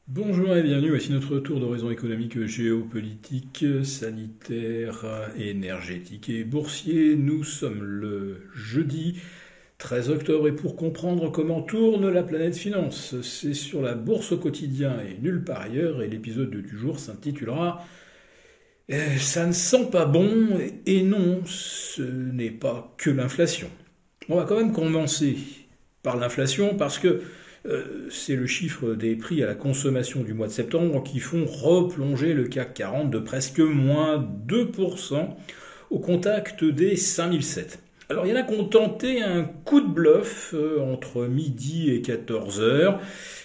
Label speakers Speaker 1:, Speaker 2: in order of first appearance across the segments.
Speaker 1: Bonjour et bienvenue, voici notre tour d'horizon économique, géopolitique, sanitaire, énergétique et boursier. Nous sommes le jeudi 13 octobre et pour comprendre comment tourne la planète finance, c'est sur la bourse au quotidien et nulle part ailleurs et l'épisode du jour s'intitulera Ça ne sent pas bon et non, ce n'est pas que l'inflation. On va quand même commencer par l'inflation parce que c'est le chiffre des prix à la consommation du mois de septembre qui font replonger le CAC 40 de presque moins 2% au contact des 5007. Alors il y en a qui ont tenté un coup de bluff entre midi et 14 heures,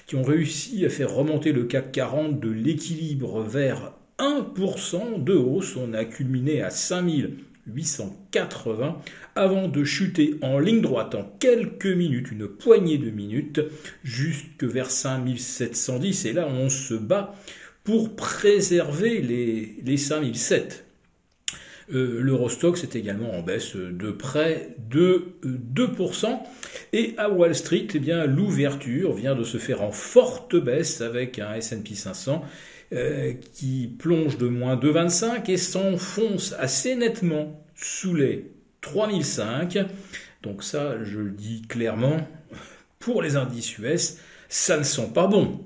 Speaker 1: qui ont réussi à faire remonter le CAC 40 de l'équilibre vers 1% de hausse. On a culminé à 5880 avant de chuter en ligne droite en quelques minutes, une poignée de minutes, jusque vers 5710. Et là, on se bat pour préserver les 5007. L'Eurostoxx est également en baisse de près de 2%. Et à Wall Street, eh bien, l'ouverture vient de se faire en forte baisse avec un S&P 500 qui plonge de moins 2,25 et s'enfonce assez nettement sous les 3005. Donc ça, je le dis clairement, pour les indices US, ça ne sent pas bon.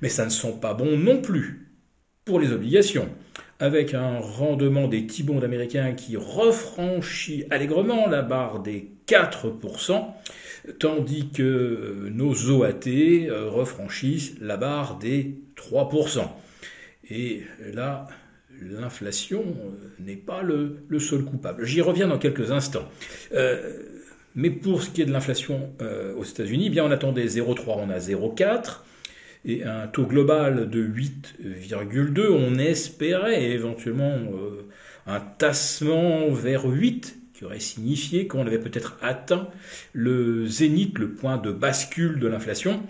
Speaker 1: Mais ça ne sent pas bon non plus pour les obligations, avec un rendement des T-bonds américains qui refranchit allègrement la barre des 4%, tandis que nos OAT refranchissent la barre des 3%. Et là, l'inflation n'est pas le seul coupable. J'y reviens dans quelques instants. Mais pour ce qui est de l'inflation aux États-Unis, bien on attendait 0,3, on a 0,4 et un taux global de 8,2. On espérait éventuellement un tassement vers 8 qui aurait signifié qu'on avait peut-être atteint le zénith, le point de bascule de l'inflation.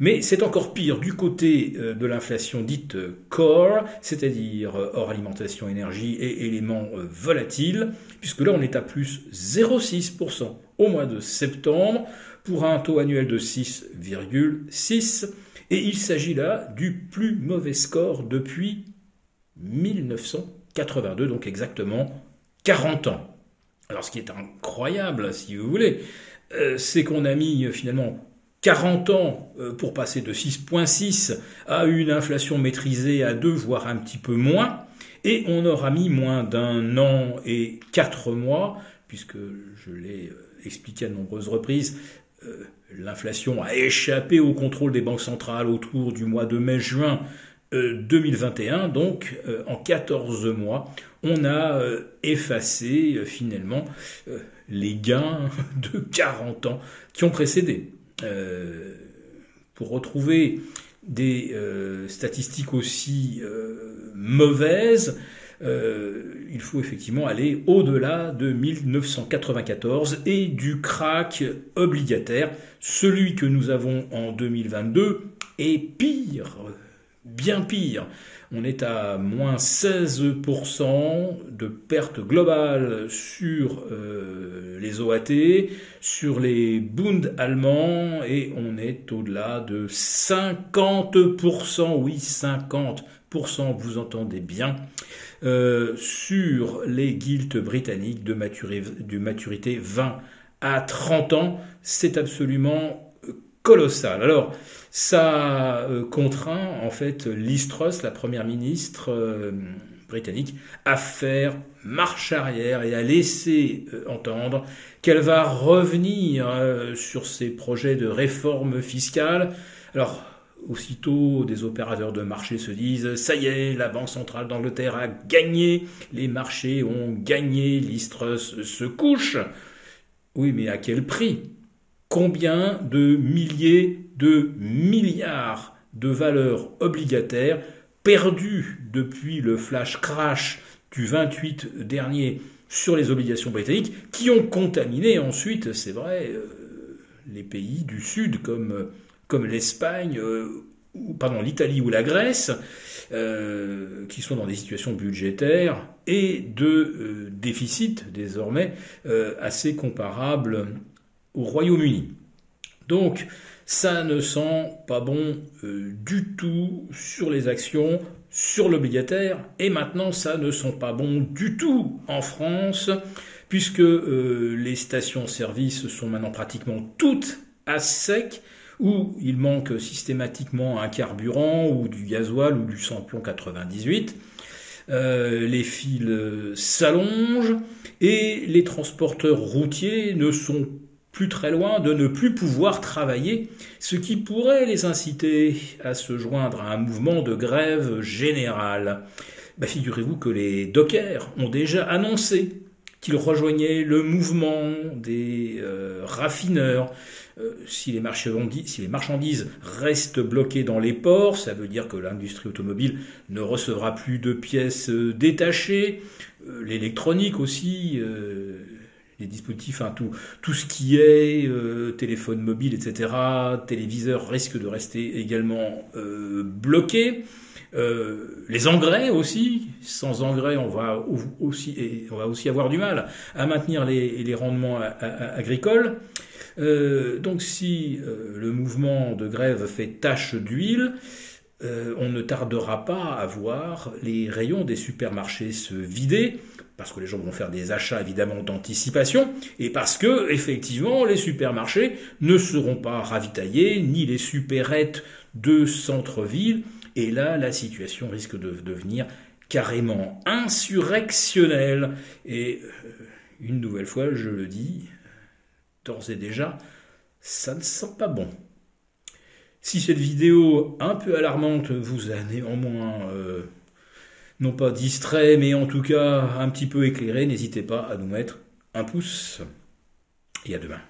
Speaker 1: Mais c'est encore pire du côté de l'inflation dite core, c'est-à-dire hors alimentation, énergie et éléments volatiles, puisque là on est à plus 0,6% au mois de septembre pour un taux annuel de 6,6. Et il s'agit là du plus mauvais score depuis 1982, donc exactement 40 ans. Alors ce qui est incroyable, si vous voulez, c'est qu'on a mis finalement 40 ans pour passer de 6,6 à une inflation maîtrisée à 2, voire un petit peu moins, et on aura mis moins d'un an et 4 mois, puisque je l'ai expliqué à de nombreuses reprises, l'inflation a échappé au contrôle des banques centrales autour du mois de mai-juin 2021. Donc, en 14 mois, on a effacé finalement les gains de 40 ans qui ont précédé. Pour retrouver des statistiques aussi mauvaises, il faut effectivement aller au-delà de 1994 et du krach obligataire. Celui que nous avons en 2022 est pire, bien pire. On est à moins 16% de perte globale sur les OAT, sur les Bund allemands, et on est au-delà de 50%, oui 50%, vous entendez bien, sur les gilts britanniques de maturité 20 à 30 ans. C'est absolument colossal. Alors, ça contraint en fait Liz Truss, la première ministre britannique, à faire marche arrière et à laisser entendre qu'elle va revenir sur ses projets de réforme fiscale. Alors, aussitôt, des opérateurs de marché se disent « ça y est, la Banque centrale d'Angleterre a gagné, les marchés ont gagné, Liz Truss se couche ». Oui, mais à quel prix ? Combien de milliers de milliards de valeurs obligataires perdues depuis le flash crash du 28 dernier sur les obligations britanniques qui ont contaminé ensuite, c'est vrai, les pays du Sud comme l'Espagne, l'Italie ou la Grèce, qui sont dans des situations budgétaires et de déficit désormais assez comparables au Royaume-Uni. Donc, Ça ne sent pas bon du tout sur les actions, sur l'obligataire, et maintenant ça ne sent pas bon du tout en France, puisque les stations-service sont maintenant pratiquement toutes à sec, où il manque systématiquement un carburant, ou du gasoil, ou du samplon 98. Les fils s'allongent, et les transporteurs routiers ne sont plus très loin de ne plus pouvoir travailler, ce qui pourrait les inciter à se joindre à un mouvement de grève générale. Figurez-vous que les dockers ont déjà annoncé qu'ils rejoignaient le mouvement des raffineurs. Si les marchandises restent bloquées dans les ports, ça veut dire que l'industrie automobile ne recevra plus de pièces détachées, l'électronique aussi, les dispositifs, tout ce qui est téléphone mobile, etc., téléviseur risque de rester également bloqué. Les engrais aussi, sans engrais on va aussi avoir du mal à maintenir les rendements agricoles. Donc si le mouvement de grève fait tache d'huile, on ne tardera pas à voir les rayons des supermarchés se vider, parce que les gens vont faire des achats évidemment d'anticipation, et parce que effectivement les supermarchés ne seront pas ravitaillés, ni les supérettes de centre-ville, et là la situation risque de devenir carrément insurrectionnelle. Et une nouvelle fois, je le dis, d'ores et déjà, ça ne sent pas bon. Si cette vidéo un peu alarmante vous a néanmoins non pas distrait, mais en tout cas un petit peu éclairé, n'hésitez pas à nous mettre un pouce. Et à demain.